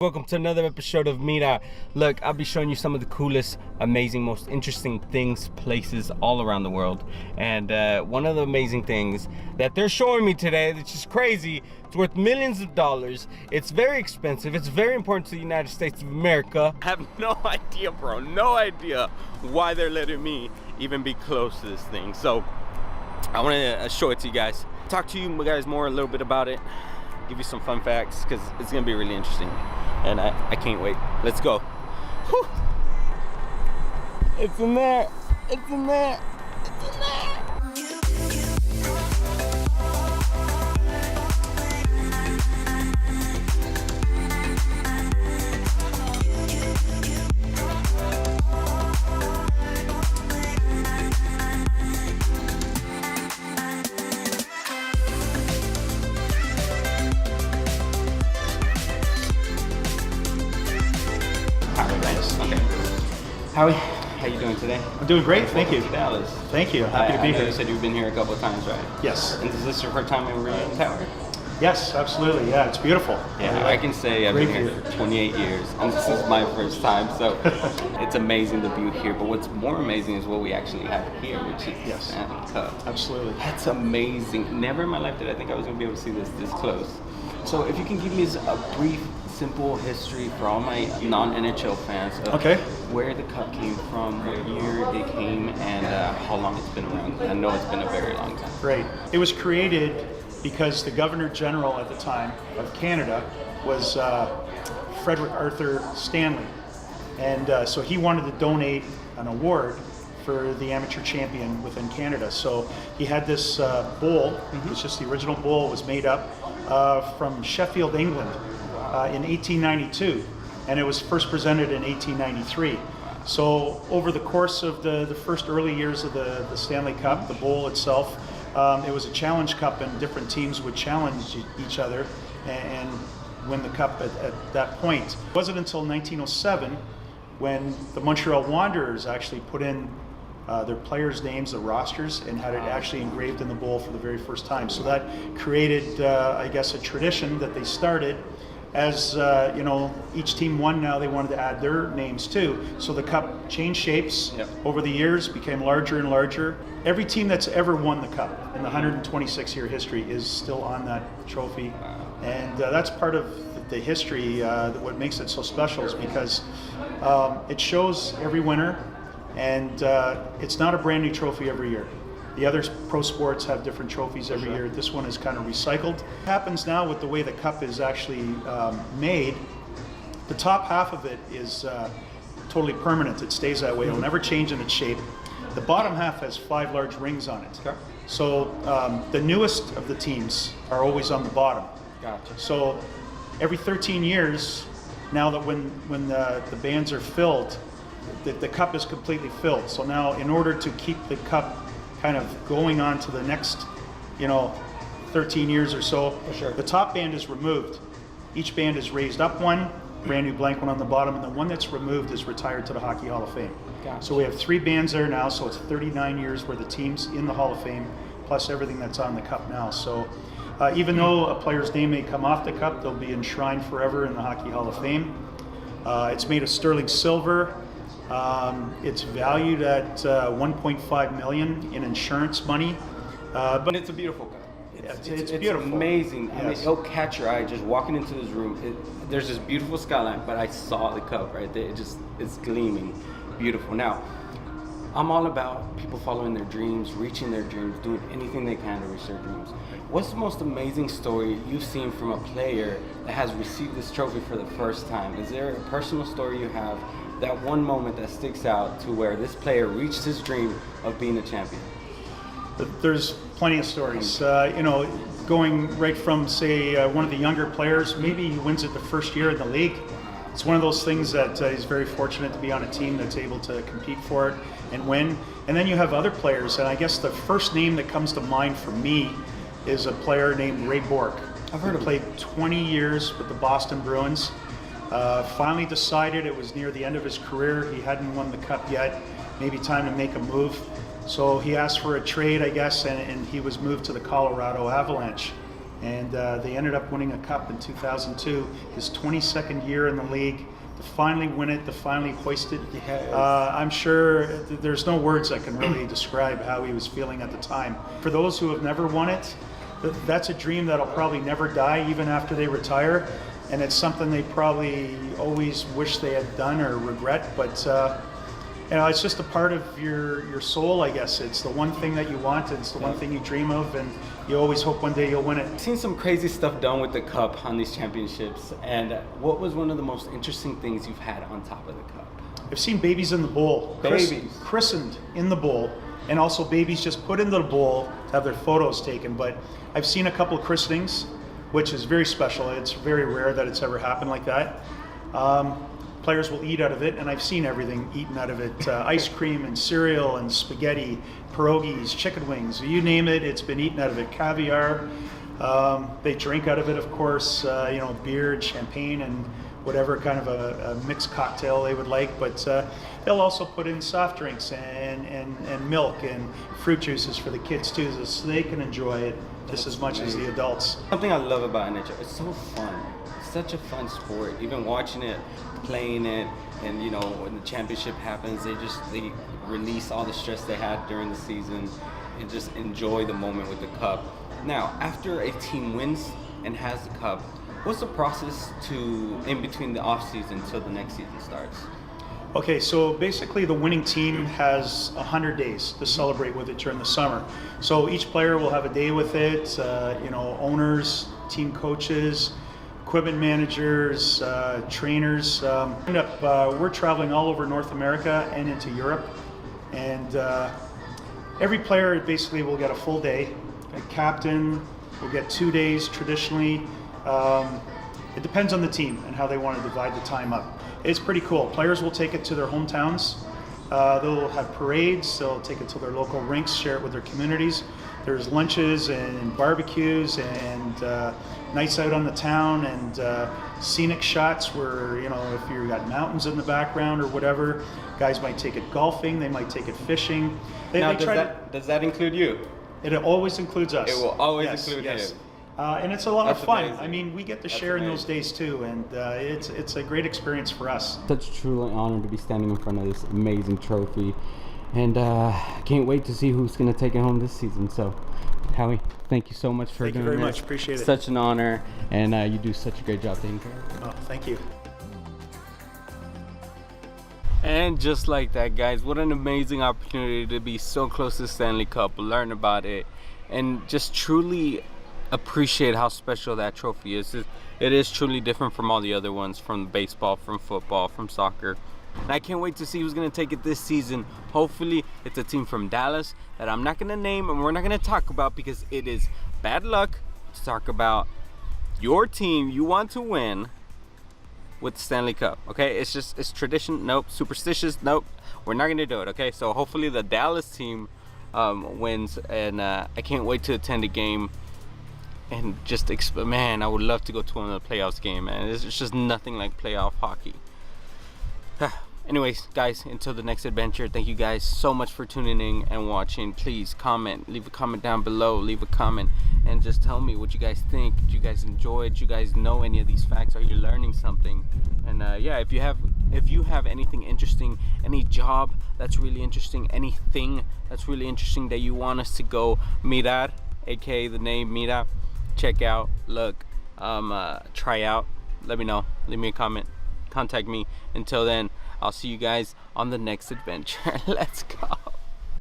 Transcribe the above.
Welcome to another episode of Mira. Look, I'll be showing you some of the coolest, amazing, most interesting things, places all around the world. And one of the amazing things that they're showing me today, which is crazy, it's worth millions of dollars. It's very expensive. It's very important to the United States of America. I have no idea, bro. No idea why they're letting me even be close to this thing. So I want to show it to you guys. Talk to you guys more a little bit about it. Give you some fun facts because it's gonna be really interesting, and I can't wait. Let's go. Whew. It's in there. It's in there. It's in there. Howie, how you doing today? I'm doing great, thank you. Dallas. Thank you, happy to be here. You said you've been here a couple of times, right? Yes. And is this your first time in Reunion Tower? Yes, absolutely, yeah, it's beautiful. Yeah, I can say I've been here for 28 years, and this is my first time, so it's amazing the view here. But what's more amazing is what we actually have here, which is the Stanley Cup. Absolutely. That's amazing. Never in my life did I think I was going to be able to see this close. So if you can give me a brief, simple history for all my non-NHL fans of where the cup came from, what year they came, and how long it's been around. I know it's been a very long time. Great. It was created because the Governor General at the time of Canada was Frederick Arthur Stanley. And so he wanted to donate an award for the amateur champion within Canada. So he had this bowl, it's just the original bowl, was made up from Sheffield, England in 1892. And it was first presented in 1893. So over the course of the first early years of the Stanley Cup, the bowl itself, it was a challenge cup, and different teams would challenge each other and win the cup at that point. It wasn't until 1907 when the Montreal Wanderers actually put in their players' names, the rosters, and had it actually engraved in the bowl for the very first time. So that created, I guess, a tradition that they started. As you know, each team won now, they wanted to add their names too. So the cup changed shapes over the years, became larger and larger. Every team that's ever won the cup in the 126-year history is still on that trophy. And that's part of the history, what makes it so special is because it shows every winner, and it's not a brand new trophy every year. The other pro sports have different trophies every year. This one is kind of recycled. What happens now with the way the cup is actually made, the top half of it is totally permanent. It stays that way. It'll never change in its shape. The bottom half has 5 large rings on it. Okay. So the newest of the teams are always on the bottom. Gotcha. So every 13 years, now that when the bands are filled, the cup is completely filled. So now in order to keep the cup kind of going on to the next, 13 years or so, the top band is removed. Each band is raised up one, brand new blank one on the bottom, and the one that's removed is retired to the Hockey Hall of Fame. Gotcha. So we have 3 bands there now, so it's 39 years where the team's in the Hall of Fame, plus everything that's on the cup now. So even though a player's name may come off the cup, they'll be enshrined forever in the Hockey Hall of Fame. It's made of sterling silver. It's valued at 1.5 million in insurance money. But it's a beautiful cup. It's beautiful. Amazing. Yes. I mean, it'll catch your eye just walking into this room. There's this beautiful skyline, but I saw the cup right there. It's gleaming. Beautiful. Now, I'm all about people following their dreams, reaching their dreams, doing anything they can to reach their dreams. What's the most amazing story you've seen from a player that has received this trophy for the first time? Is there a personal story you have, that one moment that sticks out to where this player reached his dream of being a champion? There's plenty of stories. Going right from, say, one of the younger players, maybe he wins it the first year in the league. It's one of those things that he's very fortunate to be on a team that's able to compete for it and win. And then you have other players, and I guess the first name that comes to mind for me is a player named Ray Bourque. I've heard of him. Played 20 years with the Boston Bruins. Finally decided it was near the end of his career. He hadn't won the cup yet. Maybe time to make a move. So he asked for a trade, I guess, and he was moved to the Colorado Avalanche. And they ended up winning a cup in 2002, his 22nd year in the league. To finally win it, to finally hoist it. Yes. I'm sure there's no words that can really describe how he was feeling at the time. For those who have never won it, that's a dream that'll probably never die even after they retire. And it's something they probably always wish they had done or regret. But you know, it's just a part of your soul, I guess. It's the one thing that you want, it's the one thing you dream of, and you always hope one day you'll win it. I've seen some crazy stuff done with the cup on these championships, and what was one of the most interesting things you've had on top of the cup? I've seen babies in the bowl. Babies. Christened in the bowl, and also babies just put into the bowl to have their photos taken. But I've seen a couple of christenings, which is very special. It's very rare that it's ever happened like that. Players will eat out of it, and I've seen everything eaten out of it. Ice cream and cereal and spaghetti, pierogies, chicken wings, you name it, it's been eaten out of it. Caviar, they drink out of it, of course, you know, beer and champagne and whatever kind of a mixed cocktail they would like, but they'll also put in soft drinks and milk and fruit juices for the kids too, so they can enjoy it just as much as the adults. Something I love about NHL, it's so fun. It's such a fun sport. Even watching it, playing it, and you know, when the championship happens, they release all the stress they had during the season and just enjoy the moment with the cup. Now, after a team wins and has the cup, what's the process in between the off season till the next season starts? Okay, so basically the winning team has 100 days to celebrate with it during the summer. So each player will have a day with it, you know, owners, team coaches, equipment managers, trainers. We're traveling all over North America and into Europe. And every player basically will get a full day. A captain will get 2 days traditionally. It depends on the team and how they want to divide the time up. It's pretty cool. Players will take it to their hometowns. They'll have parades, they'll take it to their local rinks, share it with their communities. There's lunches and barbecues and nights out on the town and scenic shots where, you know, if you've got mountains in the background or whatever, guys might take it golfing, they might take it fishing. Does that include you? It always includes us. It will always include him. And it's a lot of fun. Amazing. I mean, we get to share in those days too, and it's a great experience for us. Such a truly honor to be standing in front of this amazing trophy, and can't wait to see who's going to take it home this season. So, Howie, thank you so much for doing this. Thank you very much. Appreciate it. Such an honor, and you do such a great job taking care of it. Oh, thank you. And just like that, guys, what an amazing opportunity to be so close to the Stanley Cup, learn about it, and just truly appreciate how special that trophy is. It is truly different from all the other ones, from baseball, from football, from soccer. And I can't wait to see who's going to take it this season. Hopefully it's a team from Dallas that I'm not going to name and we're not going to talk about, because it is bad luck to talk about your team you want to win with the Stanley Cup. Okay, it's tradition. Nope. Superstitious. Nope, we're not going to do it. Okay, so hopefully the Dallas team wins, and I can't wait to attend a game. And just, man, I would love to go to one of the playoffs game, man. It's just nothing like playoff hockey. Anyways, guys, until the next adventure, thank you guys so much for tuning in and watching. Please comment, leave a comment down below, leave a comment, and just tell me what you guys think. Did you guys enjoy it? Did you guys know any of these facts? Are you learning something? And yeah, if you have anything interesting, any job that's really interesting, anything that's really interesting that you want us to go mirar, aka the name Mira, check out, look, try out, let me know, leave me a comment, contact me. Until then, I'll see you guys on the next adventure. Let's go.